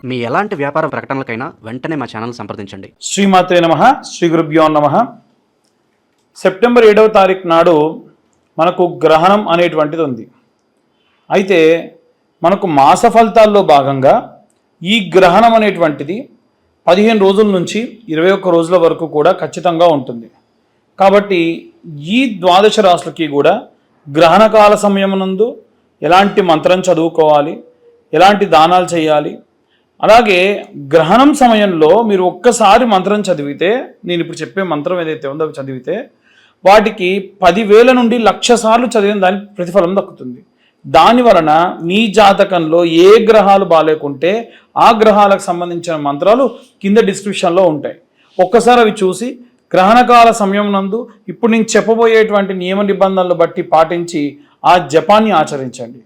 మీ ఎలాంటి వ్యాపార ప్రకటనలకైనా వెంటనే మా ఛానల్ సంప్రదించండి. శ్రీమాత్రే నమః. శ్రీ గురుభ్యో నమః. సెప్టెంబర్ 7వ తారీఖు నాడు మనకు గ్రహణం అనేటువంటిది ఉంది. అయితే మనకు మాస ఫలితాల్లో భాగంగా ఈ గ్రహణం అనేటువంటిది 15 రోజుల నుంచి 21 రోజుల వరకు కూడా ఖచ్చితంగా ఉంటుంది. కాబట్టి ఈ ద్వాదశ రాశులకి కూడా గ్రహణకాల సమయమునందు ఎలాంటి మంత్రం చదువుకోవాలి, ఎలాంటి దానాలు చేయాలి, అలాగే గ్రహణం సమయంలో మీరు ఒక్కసారి మంత్రం చదివితే, నేను ఇప్పుడు చెప్పే మంత్రం ఏదైతే ఉందో అవి చదివితే వాటికి 10,000 నుండి 1,00,000 సార్లు చదివిన దానికి ప్రతిఫలం దక్కుతుంది. దాని వలన మీ జాతకంలో ఏ గ్రహాలు బాలేకుంటే ఆ గ్రహాలకు సంబంధించిన మంత్రాలు కింద డిస్క్రిప్షన్లో ఉంటాయి. ఒక్కసారి అవి చూసి గ్రహణకాల సమయం నందు ఇప్పుడు నేను చెప్పబోయేటువంటి నియమ నిబంధనలు బట్టి పాటించి ఆ జపాన్ని ఆచరించండి.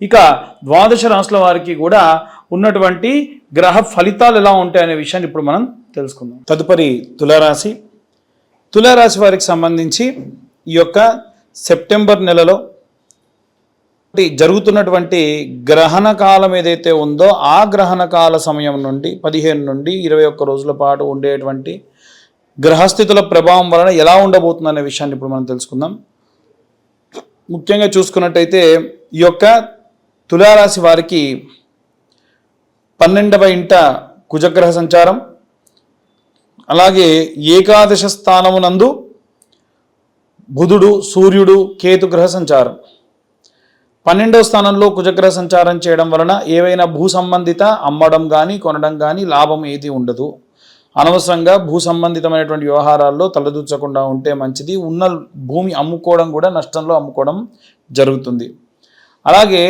ఇక ద్వాదశ రాశుల వారికి కూడా ఉన్నటువంటి గ్రహ ఫలితాలు ఎలా ఉంటాయనే విషయాన్ని ఇప్పుడు మనం తెలుసుకుందాం. తదుపరి తులారాశి. తులారాశి వారికి సంబంధించి ఈ యొక్క సెప్టెంబర్ నెలలో జరుగుతున్నటువంటి గ్రహణ కాలం ఏదైతే ఉందో ఆ గ్రహణ కాల సమయం నుండి 15 నుండి 21 రోజుల పాటు ఉండేటువంటి గ్రహస్థితుల ప్రభావం వలన ఎలా ఉండబోతుంది అనే విషయాన్ని ఇప్పుడు మనం తెలుసుకుందాం. ముఖ్యంగా చూసుకున్నట్టయితే ఈ యొక్క తులారాశి వారికి 12వ ఇంట కుజగ్రహ సంచారం, అలాగే ఏకాదశ స్థానమునందు బుధుడు, సూర్యుడు, కేతు గ్రహ సంచారం. 12వ స్థానంలో కుజగ్రహ సంచారం చేయడం వలన ఏవైనా భూ సంబంధిత అమ్మడం కానీ కొనడం కానీ లాభం ఏది ఉండదు. అనవసరంగా భూ సంబంధితమైనటువంటి వ్యవహారాల్లో తలదూర్చకుండా ఉంటే మంచిది. ఉన్న భూమి అమ్ముకోవడం కూడా నష్టంలో అమ్ముకోవడం జరుగుతుంది. అలాగే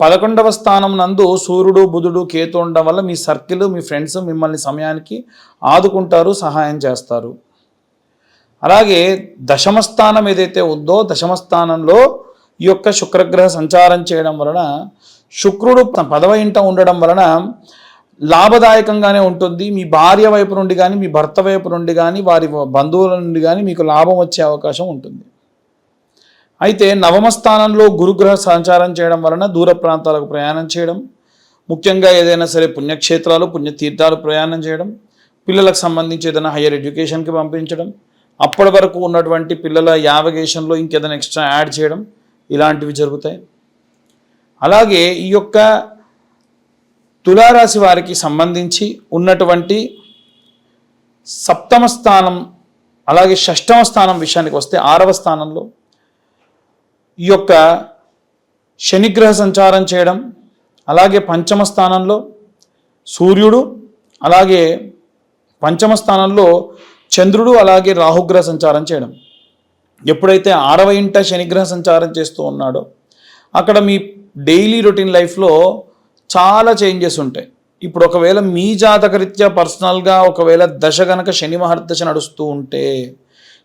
11వ స్థానం నందు సూర్యుడు, బుధుడు, కేతు ఉండడం వల్ల మీ సర్కిల్, మీ ఫ్రెండ్స్ మిమ్మల్ని సమయానికి ఆదుకుంటారు, సహాయం చేస్తారు. అలాగే దశమ స్థానం ఏదైతే ఉందో దశమ స్థానంలో ఈ యొక్క శుక్రగ్రహ సంచారం చేయడం వలన శుక్రుడు 10వ ఇంట ఉండడం వలన లాభదాయకంగానే ఉంటుంది. మీ భార్య వైపు నుండి కానీ, మీ భర్త వైపు నుండి కానీ, వారి బంధువుల నుండి కానీ మీకు లాభం వచ్చే అవకాశం ఉంటుంది. అయితే 9వ స్థానంలో గురుగ్రహ సంచారం చేయడం వలన దూర ప్రాంతాలకు ప్రయాణం చేయడం, ముఖ్యంగా ఏదైనా సరే పుణ్యక్షేత్రాలు, పుణ్యతీర్థాలు ప్రయాణం చేయడం, పిల్లలకు సంబంధించి ఏదైనా హయ్యర్ ఎడ్యుకేషన్కి పంపించడం, అప్పటి వరకు ఉన్నటువంటి పిల్లల యావగేషన్లో ఇంకేదైనా ఎక్స్ట్రా యాడ్ చేయడం, ఇలాంటివి జరుగుతాయి. అలాగే ఈ యొక్క తులారాశి వారికి సంబంధించి ఉన్నటువంటి 7వ స్థానం, అలాగే 6వ స్థానం విషయానికి వస్తే 6వ స్థానంలో ఈ యొక్క శనిగ్రహ సంచారం చేయడం, అలాగే 5వ స్థానంలో సూర్యుడు, అలాగే 5వ స్థానంలో చంద్రుడు, అలాగే రాహుగ్రహ సంచారం చేయడం. ఎప్పుడైతే 6వ ఇంట శనిగ్రహ సంచారం చేస్తూ ఉన్నాడో అక్కడ మీ డైలీ రొటీన్ లైఫ్లో చాలా చేంజెస్ ఉంటాయి. ఇప్పుడు ఒకవేళ మీ జాతకరీత్యా పర్సనల్గా ఒకవేళ దశ గనక శని మహర్దశ నడుస్తూ ఉంటే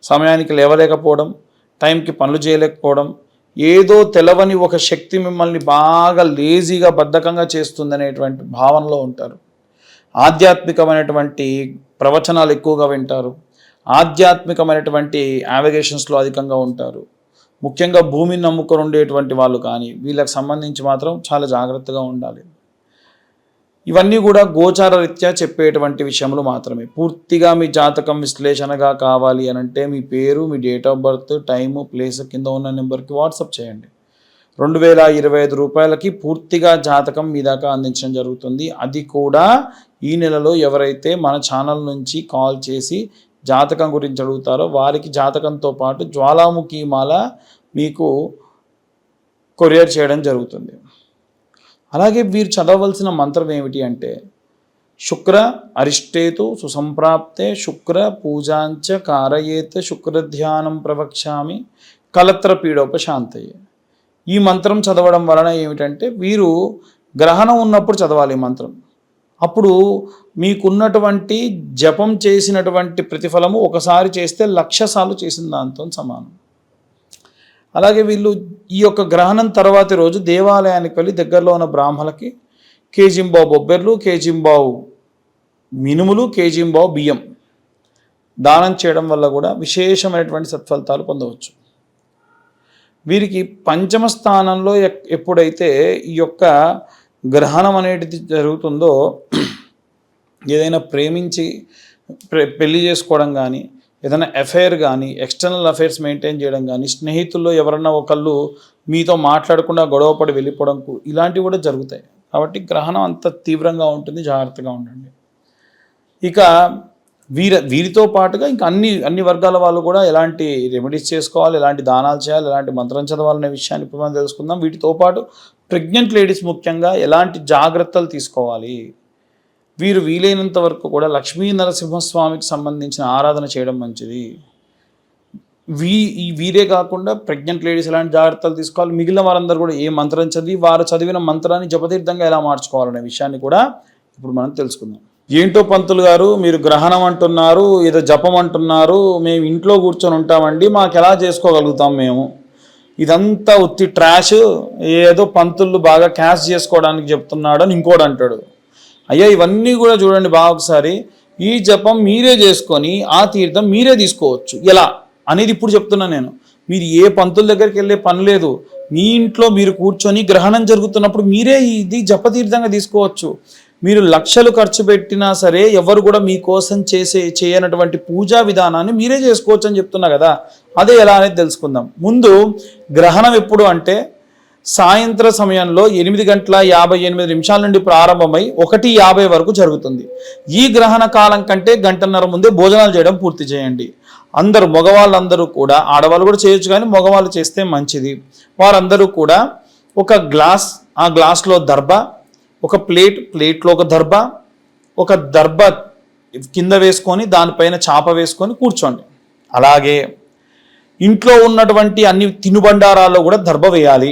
సమయానికి లేవలేకపోవడం, టైంకి పనులు చేయలేకపోవడం, ఏదో తెలవని ఒక శక్తి మిమ్మల్ని బాగా లేజీగా బద్ధకంగా చేస్తుందనేటువంటి భావనలో ఉంటారు. ఆధ్యాత్మికమైనటువంటి ప్రవచనాలు ఎక్కువగా వింటారు, ఆధ్యాత్మికమైనటువంటి యావిగేషన్స్లో అధికంగా ఉంటారు. ముఖ్యంగా భూమిని నమ్ముకొని ఉండేటువంటి వాళ్ళు కానీ వీళ్ళకి సంబంధించి మాత్రం చాలా జాగ్రత్తగా ఉండాలి. ఇవన్నీ కూడా గోచార రీత్యా చెప్పేటువంటి విషయములు మాత్రమే. పూర్తిగా మీ జాతకం విశ్లేషణగా కావాలి అనంటే మీ పేరు, మీ date of birth, time, place కింద ఉన్న నెంబర్కి వాట్సాప్ చేయండి. 2,025 రూపాయలకి పూర్తిగా జాతకం మీ దాకా అందించడం జరుగుతుంది. అది కూడా ఈ నెలలో ఎవరైతే మన ఛానల్ నుంచి కాల్ చేసి జాతకం గురించి అడుగుతారో వారికి జాతకంతో పాటు జ్వాలాముఖి మాల మీకు కొరియర్ చేయడం జరుగుతుంది. అలాగే వీరు చదవవలసిన మంత్రం ఏమిటి అంటే శుక్ర అరిష్టేతు సుసంప్రాప్తే శుక్ర పూజాంచ కారయేత్ శుక్రధ్యానం ప్రవక్ష్యామి కలత్ర పీడోపశాంతయే. ఈ మంత్రం చదవడం వలన ఏమిటంటే వీరు గ్రహణం ఉన్నప్పుడు చదవాలి ఈ మంత్రం. అప్పుడు మీకున్నటువంటి జపం చేసినటువంటి ప్రతిఫలము ఒకసారి చేస్తే 1,00,000 సార్లు చేసిన దాంతో సమానం. అలాగే వీళ్ళు ఈ యొక్క గ్రహణం తర్వాతి రోజు దేవాలయానికి వెళ్ళి దగ్గరలో ఉన్న బ్రాహ్మణులకి కేజింబావు బొబ్బెర్లు, కేజింబావు మినుములు, కేజింబావు బియ్యం దానం చేయడం వల్ల కూడా విశేషమైనటువంటి సత్ఫలితాలు పొందవచ్చు. వీరికి 5వ స్థానంలో ఎప్పుడైతే ఈ యొక్క గ్రహణం అనేది జరుగుతుందో ఏదైనా ప్రేమించి పెళ్లి చేసుకోవడం కానీ, ఏదైనా అఫైర్ కానీ, ఎక్స్టర్నల్ అఫైర్స్ మెయింటైన్ చేయడం కానీ, స్నేహితుల్లో ఎవరన్నా ఒకళ్ళు మీతో మాట్లాడకుండా గొడవపడి వెళ్ళిపోవడం ఇలాంటివి కూడా జరుగుతాయి. కాబట్టి గ్రహణం అంత తీవ్రంగా ఉంటుంది, జాగ్రత్తగా ఉండండి. ఇక వీరితో పాటుగా ఇంకా అన్ని వర్గాల వాళ్ళు కూడా ఎలాంటి రెమెడీస్ చేసుకోవాలి, ఎలాంటి దానాలు చేయాలి, ఎలాంటి మంత్రం చదవాలనే విషయాన్ని ఇప్పుడు మనం తెలుసుకుందాం. వీటితో పాటు ప్రెగ్నెంట్ లేడీస్ ముఖ్యంగా ఎలాంటి జాగ్రత్తలు తీసుకోవాలి, వీరు వీలైనంత వరకు కూడా లక్ష్మీ నరసింహస్వామికి సంబంధించిన ఆరాధన చేయడం మంచిది. వీరే కాకుండా ప్రెగ్నెంట్ లేడీస్ ఎలాంటి జాగ్రత్తలు తీసుకోవాలి, మిగిలిన వారందరూ కూడా ఏ మంత్రం చదివి వారు చదివిన మంత్రాన్ని జపతీర్థంగా ఎలా మార్చుకోవాలనే విషయాన్ని కూడా ఇప్పుడు మనం తెలుసుకుందాం. ఏంటో పంతులు గారు, మీరు గ్రహణం అంటున్నారు, ఏదో జపం అంటున్నారు, మేము ఇంట్లో కూర్చొని ఉంటామండి, మాకు ఎలా చేసుకోగలుగుతాం మేము? ఇదంతా ఉత్తి ట్రాష్, ఏదో పంతులు బాగా క్యాష్ చేసుకోవడానికి చెప్తున్నాడు అని ఇంకోటి అంటాడు. అయ్యా ఇవన్నీ కూడా చూడండి బాగా ఒకసారి. ఈ జపం మీరే చేసుకొని ఆ తీర్థం మీరే తీసుకోవచ్చు. ఎలా అనేది ఇప్పుడు చెప్తున్నాను నేను. మీరు ఏ పంతుల దగ్గరికి వెళ్ళే పని లేదు. మీ ఇంట్లో మీరు కూర్చొని గ్రహణం జరుగుతున్నప్పుడు మీరే ఇది జపతీర్థంగా తీసుకోవచ్చు. మీరు లక్షలు ఖర్చు పెట్టినా సరే ఎవరు కూడా మీకోసం చేయనటువంటి పూజా విధానాన్ని మీరే చేసుకోవచ్చు అని చెప్తున్నా కదా. అదే ఎలా అనేది తెలుసుకుందాం. ముందు గ్రహణం ఎప్పుడు అంటే సాయంత్ర సమయంలో 8:58 నుండి ప్రారంభమై 1:50 వరకు జరుగుతుంది. ఈ గ్రహణ కాలం కంటే గంటన్నర ముందే భోజనాలు చేయడం పూర్తి చేయండి. మగవాళ్ళందరూ కూడా, ఆడవాళ్ళు కూడా చేయొచ్చు కానీ మగవాళ్ళు చేస్తే మంచిది. వారందరూ కూడా ఒక గ్లాస్, ఆ గ్లాస్లో దర్భ, ఒక ప్లేట్లో ఒక దర్భ కింద వేసుకొని దానిపైన చాప వేసుకొని కూర్చోండి. అలాగే ఇంట్లో ఉన్నటువంటి అన్ని తినుబండారాల్లో కూడా దర్భ వేయాలి.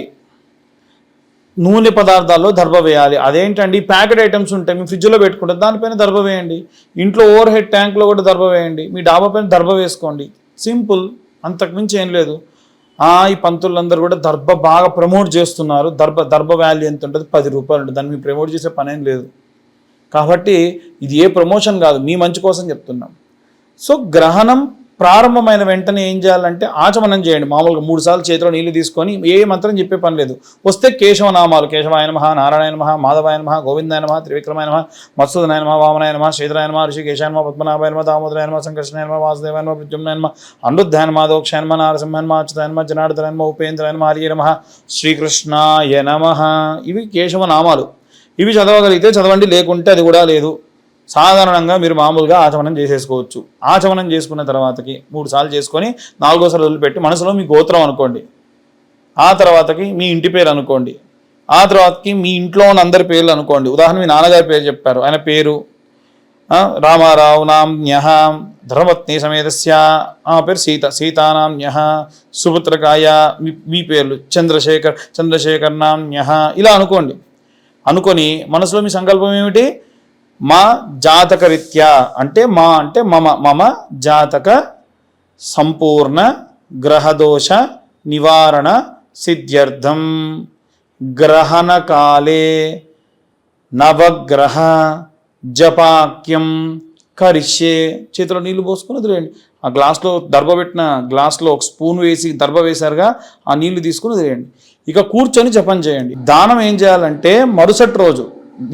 నూనె పదార్థాల్లో దర్భ వేయాలి. అదేంటండి, ప్యాకెట్ ఐటమ్స్ ఉంటాయి, మీ ఫ్రిడ్జ్లో పెట్టుకుంటారు, దానిపైన దర్భ వేయండి. ఇంట్లో ఓవర్ హెడ్ ట్యాంక్లో కూడా దర్భ వేయండి. మీ డాబా పైన దర్భ వేసుకోండి. సింపుల్, అంతకుమించి ఏం లేదు. ఈ పంతులందరూ కూడా దర్భ బాగా ప్రమోట్ చేస్తున్నారు. దర్భ వాల్యూ ఎంత ఉంటుంది? 10 రూపాయలు ఉంటుంది. దాన్ని మీరు ప్రమోట్ చేసే పని ఏం లేదు. కాబట్టి ఇది ఏ ప్రమోషన్ కాదు, మీ మంచి కోసం చెప్తున్నాం. సో గ్రహణం ప్రారంభమైన వెంటనే ఏం చేయాలంటే ఆచమనం చేయండి. మామూలుగా 3 సార్లు చేతిలో నీళ్లు తీసుకొని ఏ మంత్రం చెప్పే పని లేదు. వస్తే కేశవనామాలు, కేశవాయ నమః, నారాయణ నమః, మాధవాయ నమః, గోవిందాయ నమః, త్రివిక్రమాయ నమః, మత్సూదనాయ నమః, వామనాయ నమః, శ్రీధరాయ నమః, ఋషికేశాయ నమః, పద్మనాభాయ నమః, దామోదరాయ నమః, సంకర్షణాయ నమః, వాసుదేవాయ నమః, ప్రద్యుమ్నాయ నమః, అనిరుద్ధాయ నమః, దోక్షాయ నమః, నారసింహాయ నమః, అచ్యుతాయ నమః, జనార్దనాయ నమః, ఉపేంద్రాయ నమః, హరియే నమః, శ్రీకృష్ణాయ నమః. ఇవి కేశవనామాలు. ఇవి చదవగలిగితే చదవండి, లేకుంటే అది కూడా లేదు. సాధారణంగా మీరు మామూలుగా ఆచమనం చేసేసుకోవచ్చు. ఆచమనం చేసుకున్న తర్వాతకి 3 సార్లు చేసుకొని 4వ వదిలిపెట్టి మనసులో మీ గోత్రం అనుకోండి. ఆ తర్వాతకి మీ ఇంటి పేరు అనుకోండి. ఆ తర్వాతకి మీ ఇంట్లో ఉన్న అందరి పేర్లు అనుకోండి. ఉదాహరణ మీ నాన్నగారి పేరు చెప్పారు, ఆయన పేరు రామారావు నామ్న్యః, ధర్మపత్ని సమేతస్య పేరు సీతానామ్న్యః, సుపుత్రకాయ మీ పేర్లు, చంద్రశేఖర్ నామ్న్యః, ఇలా అనుకోండి. అనుకొని మనసులో మీ సంకల్పం ఏమిటి? మా జాతక రీత్యా అంటే మమ జాతక సంపూర్ణ గ్రహదోష నివారణ సిద్ధ్యర్థం గ్రహణ కాలే నవగ్రహ జపాక్యం కరిష్యే. చేతిలో నీళ్లు పోసుకొని వదిలేయండి. ఆ గ్లాస్లో దర్భ పెట్టిన గ్లాస్లో ఒక స్పూన్ వేసి దర్భ వేశారుగా, ఆ నీళ్లు తీసుకుని వదిలేయండి. ఇక కూర్చొని జపం చేయండి. దానం ఏం చేయాలంటే మరుసటి రోజు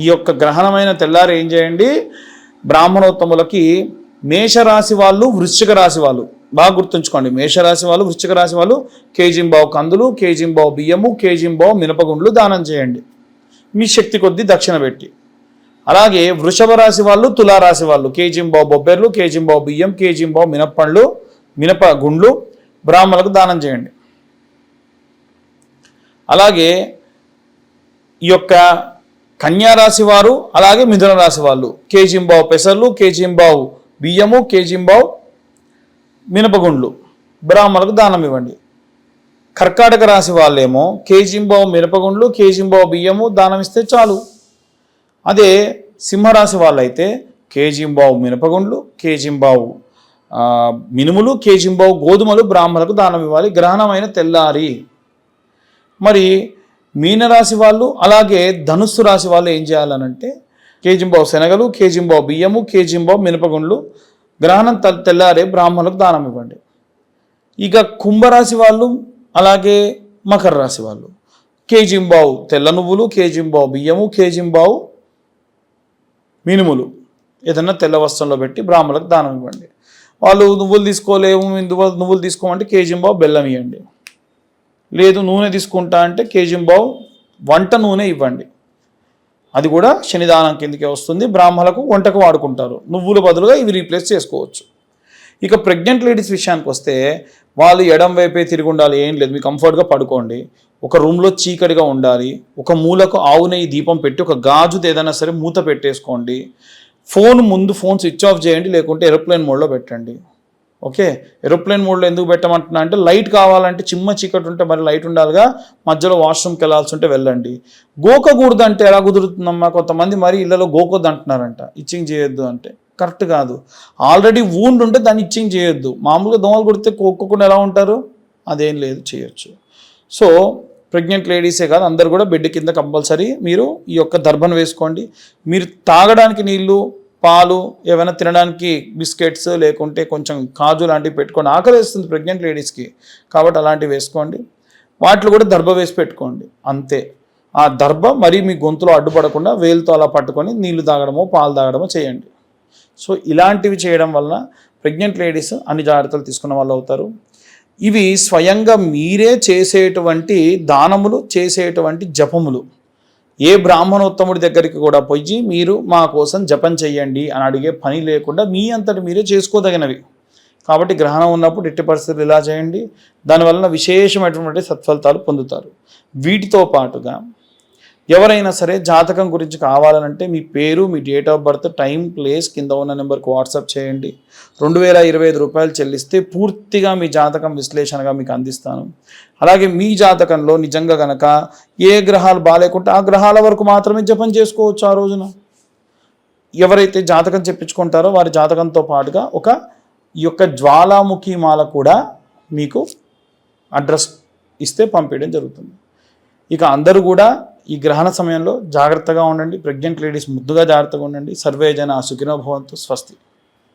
ఈ యొక్క గ్రహణమైన తెల్లారి ఏం చేయండి, బ్రాహ్మణోత్తములకి మేషరాశి వాళ్ళు, వృశ్చిక రాశి వాళ్ళు బాగా గుర్తుంచుకోండి. మేషరాశి వాళ్ళు, వృశ్చిక రాశి వాళ్ళు కేజీంబావు కందులు, కేజీంబావు బియ్యము, కేజీంబావు మినపగుండ్లు దానం చేయండి, మీ శక్తి కొద్దీ దక్షిణ పెట్టి. అలాగే వృషభ రాశి వాళ్ళు, తులారాశి వాళ్ళు కేజీంబావు బొబ్బెర్లు, కేజీంబావు బియ్యం, కేజీంబావు మినప్పండ్లు, మినపగుండ్లు బ్రాహ్మణులకు దానం చేయండి. అలాగే ఈ యొక్క కన్యారాశి వారు, అలాగే మిథున రాశి వాళ్ళు కేజీంబావు పెసర్లు, కేజీంబావు బియ్యము, కేజీంబావు మినపగుండ్లు బ్రాహ్మణులకు దానం ఇవ్వండి. కర్కాటక రాశి వాళ్ళేమో కేజీంబావు మినపగుండ్లు, కేజీంబావు బియ్యము దానం ఇస్తే చాలు. అదే సింహరాశి వాళ్ళైతే కేజీంబావు మినపగుండ్లు, కేజీంబావు మినుములు, కేజీంబావు గోధుమలు బ్రాహ్మణులకు దానం ఇవ్వాలి గ్రహణమైన తెల్లారి. మరి మీనరాశి వాళ్ళు, అలాగే ధనుస్సు రాశి వాళ్ళు ఏం చేయాలనంటే కేజీంబావు శనగలు, కేజీంబావు బియ్యము, కేజీంబావు మినపగుండ్లు గ్రహణం తెల్లారే బ్రాహ్మణులకు దానం ఇవ్వండి. ఇక కుంభరాశి వాళ్ళు, అలాగే మకర రాశి వాళ్ళు కేజింబావు తెల్ల నువ్వులు, కేజింబావు బియ్యము, కేజింబావు మినుములు ఏదన్నా తెల్ల వస్త్రంలో పెట్టి బ్రాహ్మణులకు దానం ఇవ్వండి. వాళ్ళు నువ్వులు తీసుకోలేము, నువ్వులు తీసుకోమంటే కేజింబావు బెల్లం ఇవ్వండి. లేదు నూనె తీసుకుంటా అంటే కేజింబావు వంట నూనె ఇవ్వండి. అది కూడా శనిదానం కిందకే వస్తుంది. బ్రాహ్మణులకు వంటకు వాడుకుంటారు. నువ్వుల బదులుగా ఇవి రీప్లేస్ చేసుకోవచ్చు. ఇక ప్రెగ్నెంట్ లేడీస్ విషయానికి వస్తే వాళ్ళు ఎడం వైపే తిరిగి ఉండాలి, ఏం లేదు, మీకు కంఫర్ట్గా పడుకోండి. ఒక రూమ్లో చీకటిగా ఉండాలి. ఒక మూలకు ఆవు నెయ్యి దీపం పెట్టి ఒక గాజుది ఏదైనా సరే మూత పెట్టేసుకోండి. ఫోన్ స్విచ్ ఆఫ్ చేయండి, లేకుంటే ఏరోప్లేన్ మోడ్లో పెట్టండి. ఓకే, ఏరోప్లేన్ మోడ్లో ఎందుకు పెట్టమంటున్నా అంటే లైట్ కావాలంటే చిమ్మ చీకటి ఉంటే మరి లైట్ ఉండాలిగా, మధ్యలో వాష్రూమ్కి వెళ్ళాల్సి ఉంటే వెళ్ళండి. గోకకూడదు అంటే ఎలా కుదురుతుందమ్మా? కొంతమంది మరి ఇళ్ళలో గోకొద్దు అంటున్నారంట, ఇచ్చింగ్ చేయొద్దు అంటే. కరెక్ట్ కాదు. ఆల్రెడీ వూండ్ ఉంటే దాన్ని ఇచ్చింగ్ చేయొద్దు. మామూలుగా దోమలు కొడితే కోక్కకుండా ఎలా ఉంటారు? అదేం లేదు, చేయొచ్చు. సో ప్రెగ్నెంట్ లేడీసే కాదు, అందరు కూడా బెడ్ కింద కంపల్సరీ మీరు ఈ యొక్క దర్భను వేసుకోండి. మీరు తాగడానికి నీళ్ళు, పాలు, ఏమైనా తినడానికి బిస్కెట్స్, లేకుంటే కొంచెం కాజు లాంటివి పెట్టుకోండి. ఆకలి వేస్తుంది ప్రెగ్నెంట్ లేడీస్కి, కాబట్టి అలాంటివి వేసుకోండి. వాటిలో కూడా దర్భ వేసి పెట్టుకోండి. అంతే. ఆ దర్భ మరీ మీ గొంతులో అడ్డుపడకుండా వేలుతో అలా పట్టుకొని నీళ్లు తాగడమో పాలు తాగడమో చేయండి. సో ఇలాంటివి చేయడం వల్ల ప్రెగ్నెంట్ లేడీస్ అన్ని జాగ్రత్తలు తీసుకున్న వాళ్ళు అవుతారు. ఇవి స్వయంగా మీరే చేసేటువంటి దానములు, చేసేటువంటి జపములు. ఏ బ్రాహ్మణోత్తముడి దగ్గరికి కూడా పోయి మీరు మా కోసం జపం చెయ్యండి అని అడిగే పని లేకుండా మీ అంతటి మీరే చేసుకోదగినవి. కాబట్టి గ్రహణం ఉన్నప్పుడు ఎట్టి పరిస్థితులు ఇలా చేయండి. దానివలన విశేషమైనటువంటి సత్ఫలితాలు పొందుతారు. వీటితో పాటుగా ఎవరైనా సరే జాతకం గురించి కావాలనంటే మీ పేరు, మీ date of birth, time, place కింద ఉన్న నెంబర్కి వాట్సాప్ చేయండి. 2025 రూపాయలు చెల్లిస్తే పూర్తిగా మీ జాతకం విశ్లేషణగా మీకు అందిస్తాను. అలాగే మీ జాతకంలో నిజంగా గనక ఏ గ్రహాలు బాగాలేకుంటే ఆ గ్రహాల వరకు మాత్రమే జపం చేసుకోవచ్చు ఆ రోజున. ఎవరైతే జాతకం చెప్పించుకుంటారో వారి జాతకంతో పాటుగా ఈ యొక్క జ్వాలాముఖి మాల కూడా మీకు అడ్రస్ ఇస్తే పంపించడం జరుగుతుంది. ఇక అందరూ కూడా ఈ గ్రహణ సమయంలో జాగ్రత్తగా ఉండండి. ప్రెగ్నెంట్ లేడీస్ ముద్దుగా జాగ్రత్తగా ఉండండి. సర్వే జన సుఖినో భవంతు. స్వస్తి.